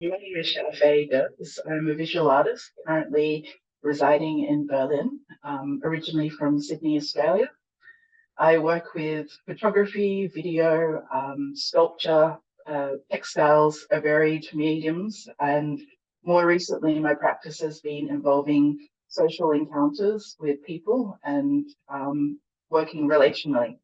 My name is Shoufay Derz. I'm a visual artist currently residing in Berlin, originally from Sydney, Australia. I work with photography, video, sculpture, textiles, a varied mediums, and more recently, my practice has been involving social encounters with people and working relationally.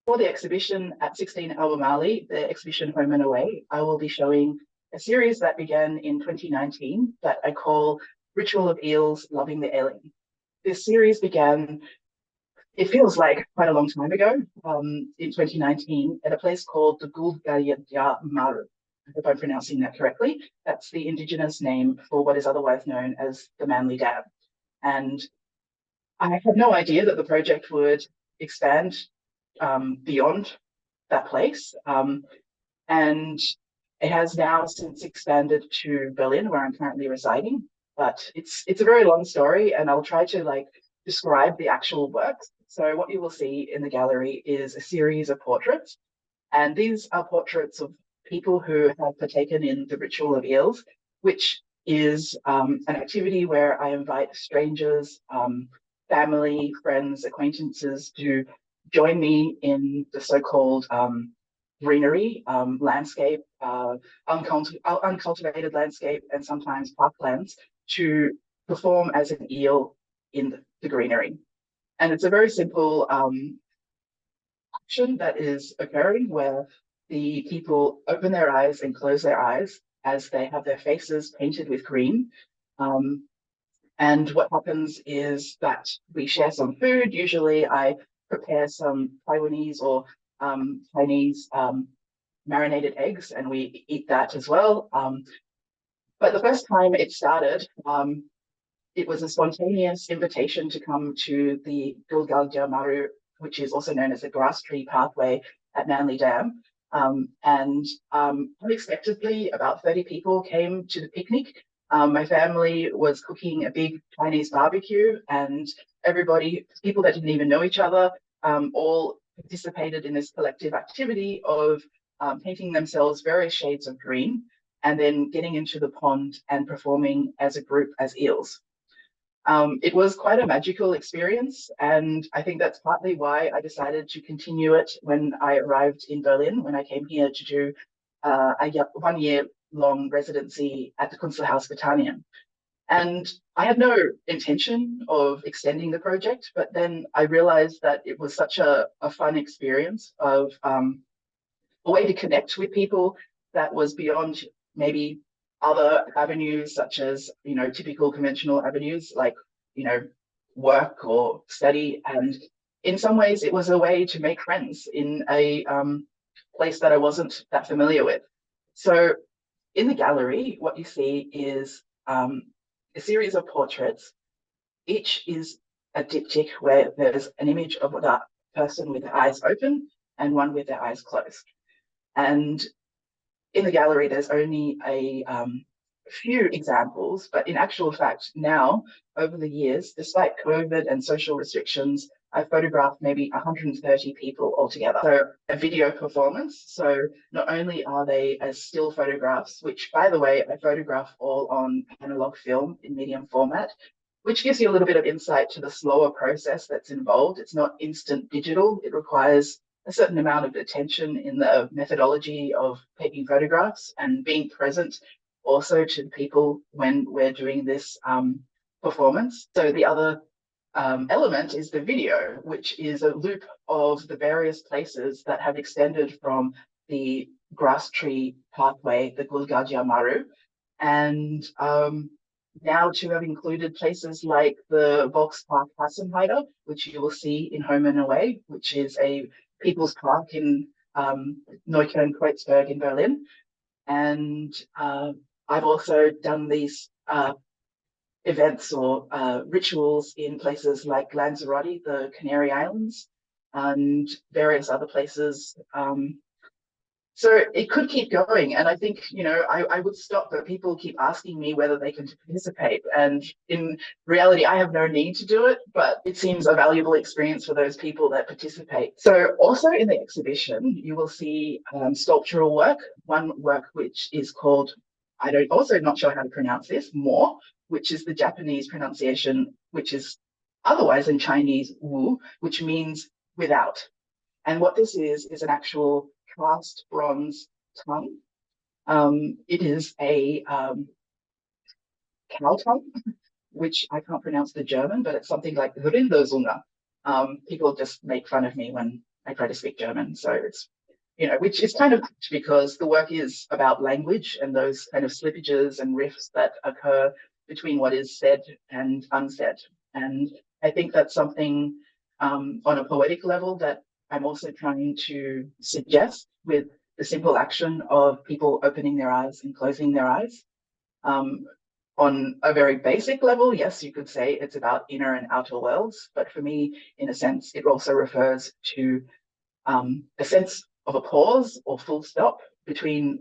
For the exhibition at 16 Albemarle, the exhibition Home and Away, I will be showing a series that began in 2019 that I call Ritual of Eels Loving the Alien. This series began, it feels like quite a long time ago, in 2019 at a place called the Gulgaya Maru. I hope I'm pronouncing that correctly. That's the indigenous name for what is otherwise known as the Manly Dam. And I had no idea that the project would expand beyond that place. And it has now since expanded to Berlin, where I'm currently residing. But it's a very long story, and I'll try to describe the actual works. So what you will see in the gallery is a series of portraits, and these are portraits of people who have partaken in the ritual of eels, which is an activity where I invite strangers, family, friends, acquaintances to join me in the so-called greenery, landscape, uncultivated landscape, and sometimes parklands to perform as an eel in the greenery. And it's a very simple action that is occurring where the people open their eyes and close their eyes as they have their faces painted with green. And what happens is that we share some food. Usually I prepare some Taiwanese or Chinese marinated eggs, and we eat that as well. But the first time it started, it was a spontaneous invitation to come to the Gulgaldja Maru, which is also known as the grass tree pathway at Manly Dam. And unexpectedly, about 30 people came to the picnic. My family was cooking a big Chinese barbecue, and everybody, people that didn't even know each other, all participated in this collective activity of painting themselves various shades of green and then getting into the pond and performing as a group as eels. It was quite a magical experience, and I think that's partly why I decided to continue it when I arrived in Berlin, when I came here to do a 1 year long residency at the Kunstlerhaus Britannien. And I had no intention of extending the project, but then I realized that it was such a fun experience of a way to connect with people that was beyond maybe other avenues, such as, typical conventional avenues like, work or study. And in some ways, it was a way to make friends in a place that I wasn't that familiar with. So in the gallery, what you see is a series of portraits. Each is a diptych where there's an image of that person with their eyes open and one with their eyes closed. And in the gallery, there's only a few examples, but in actual fact, now, over the years, despite COVID and social restrictions, I've photographed maybe 130 people altogether. So a video performance. So not only are they as still photographs, which, by the way, I photograph all on analog film in medium format, which gives you a little bit of insight to the slower process that's involved. It's not instant digital. It requires a certain amount of attention in the methodology of taking photographs and being present also to people when we're doing this performance. So the other element is the video, which is a loop of the various places that have extended from the grass tree pathway, the Gulgajia Maru, and now to have included places like the Volkspark Hassenheide, which you will see in Home and Away, which is a people's park in Neukölln-Kreuzberg in Berlin. And I've also done these events or rituals in places like Lanzarote, the Canary Islands, and various other places. So it could keep going. And I think, I would stop, but people keep asking me whether they can participate. And in reality, I have no need to do it, but it seems a valuable experience for those people that participate. So also in the exhibition, you will see sculptural work, one work which is called I don't also not sure how to pronounce this, more, which is the Japanese pronunciation, which is otherwise in Chinese wu, which means without. And what this is an actual cast bronze tongue. It is a cow tongue, which I can't pronounce the German, but it's something like Rinderzunge. People just make fun of me when I try to speak German. So it's, which is kind of because the work is about language and those kind of slippages and rifts that occur between what is said and unsaid. And I think that's something on a poetic level that I'm also trying to suggest with the simple action of people opening their eyes and closing their eyes. On a very basic level, yes, you could say it's about inner and outer worlds, but for me, in a sense, it also refers to a sense of a pause or full stop between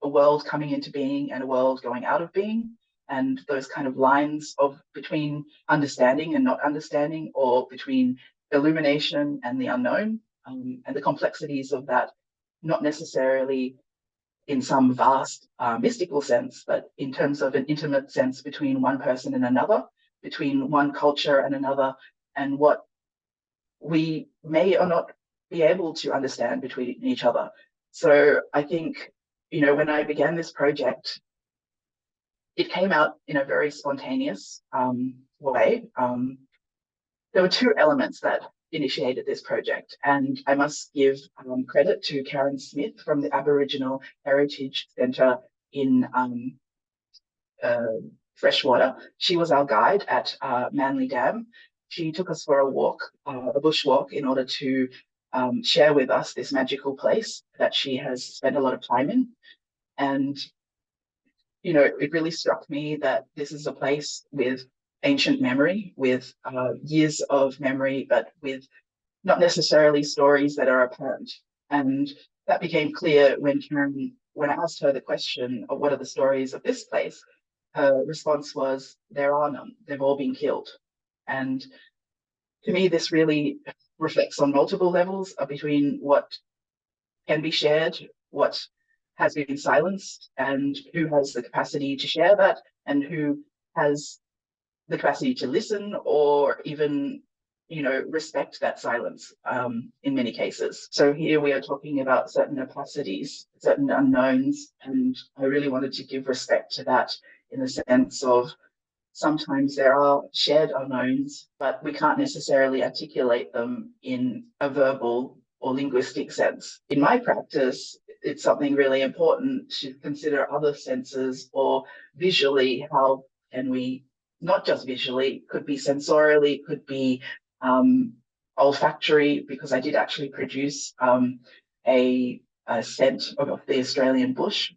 a world coming into being and a world going out of being, and those kind of lines of between understanding and not understanding, or between illumination and the unknown, and the complexities of that, not necessarily in some vast mystical sense, but in terms of an intimate sense between one person and another, between one culture and another, and what we may or not be able to understand between each other. So I think, when I began this project, it came out in a very spontaneous way. There were two elements that initiated this project, and I must give credit to Karen Smith from the Aboriginal Heritage Centre in Freshwater. She was our guide at Manly Dam. She took us for a walk, a bushwalk, in order to share with us this magical place that she has spent a lot of time in. And, it really struck me that this is a place with ancient memory, with years of memory, but with not necessarily stories that are apparent. And that became clear when I asked her the question of what are the stories of this place, her response was, there are none, they've all been killed. And to me, this really reflects on multiple levels between what can be shared, what has been silenced, and who has the capacity to share that, and who has the capacity to listen or even, respect that silence in many cases. So here we are talking about certain opacities, certain unknowns, and I really wanted to give respect to that in the sense of sometimes there are shared unknowns, but we can't necessarily articulate them in a verbal or linguistic sense. In my practice, it's something really important to consider other senses, or visually, how can we, not just visually, could be sensorially, could be olfactory, because I did actually produce a scent of the Australian bush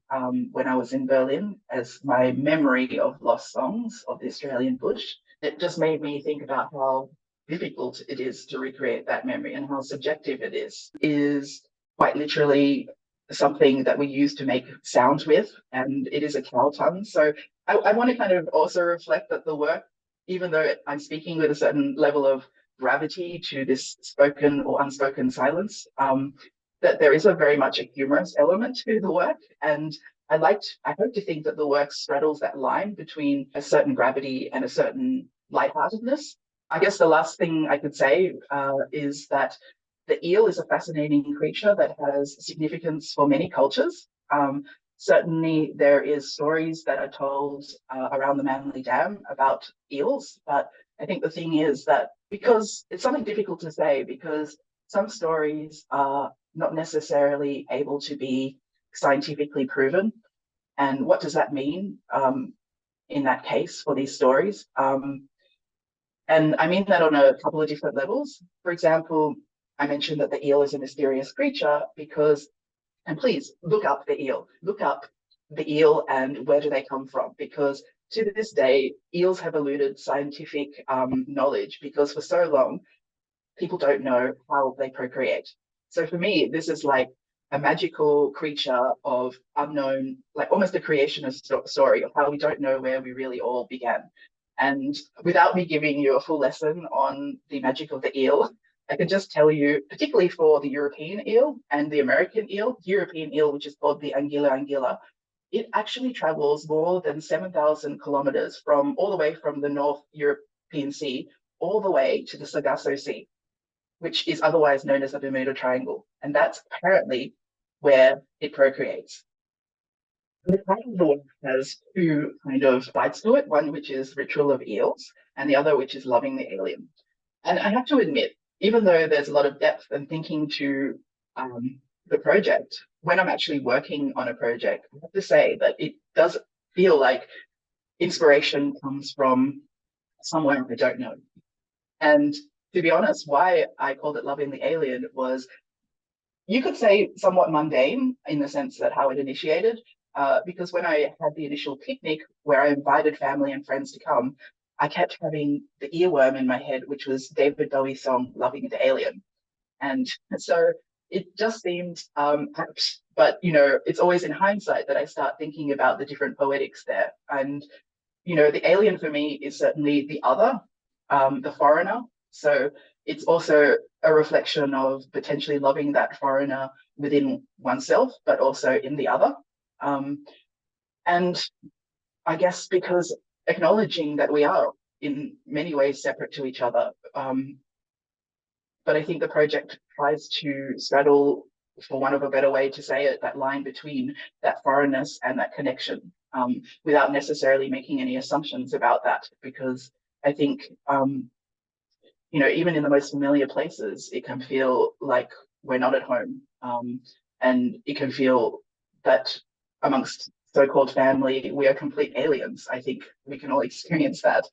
when I was in Berlin as my memory of lost songs of the Australian bush. It just made me think about how difficult it is to recreate that memory and how subjective it is quite literally something that we use to make sounds with, and it is a cow tongue. So I want to kind of also reflect that the work, even though I'm speaking with a certain level of gravity to this spoken or unspoken silence, that there is a very much a humorous element to the work. And I hope to think that the work straddles that line between a certain gravity and a certain lightheartedness. I guess the last thing I could say is that the eel is a fascinating creature that has significance for many cultures. Certainly there is stories that are told around the Manly Dam about eels, but I think the thing is that, because it's something difficult to say, because some stories are not necessarily able to be scientifically proven. And what does that mean in that case for these stories? And I mean that on a couple of different levels. For example, I mentioned that the eel is a mysterious creature because, and please look up the eel and where do they come from? Because to this day, eels have eluded scientific knowledge, because for so long, people don't know how they procreate. So for me, this is like a magical creature of unknown, like almost a creationist story of how we don't know where we really all began. And without me giving you a full lesson on the magic of the eel, I can just tell you, particularly for the European eel and the American eel, European eel, which is called the Anguilla anguilla, it actually travels more than 7,000 kilometers from all the way from the North European Sea all the way to the Sargasso Sea, which is otherwise known as the Bermuda Triangle. And that's apparently where it procreates. The title of the work has two kind of sides to it, one which is Ritual of Eels, and the other which is Loving the Alien. And I have to admit, even though there's a lot of depth and thinking to the project, when I'm actually working on a project, I have to say that it does feel like inspiration comes from somewhere I don't know. And to be honest, why I called it Loving the Alien was, you could say, somewhat mundane in the sense that how it initiated. Because when I had the initial picnic where I invited family and friends to come, I kept having the earworm in my head, which was David Bowie's song Loving the Alien. And so it just seemed apt. But, it's always in hindsight that I start thinking about the different poetics there. And, the alien for me is certainly the other, the foreigner. So it's also a reflection of potentially loving that foreigner within oneself, but also in the other. And I guess because acknowledging that we are in many ways separate to each other, but I think the project tries to straddle, for want of a better way to say it, that line between that foreignness and that connection, without necessarily making any assumptions about that. Because I think, even in the most familiar places, it can feel like we're not at home. And it can feel that amongst so-called family, we are complete aliens. I think we can all experience that.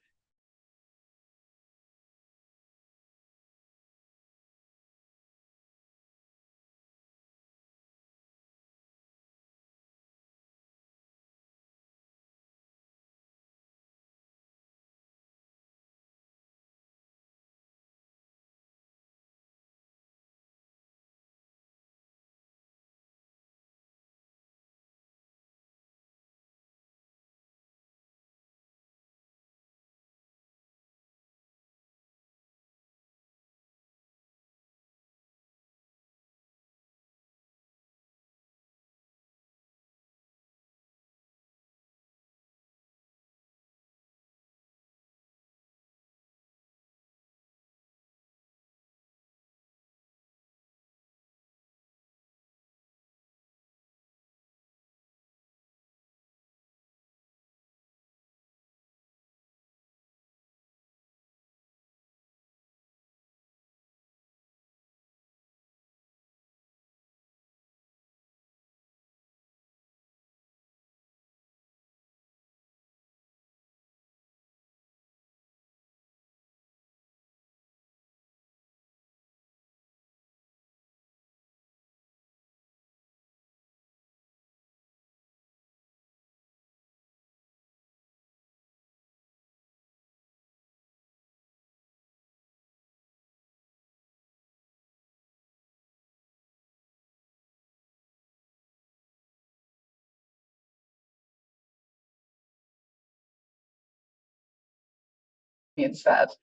It's that.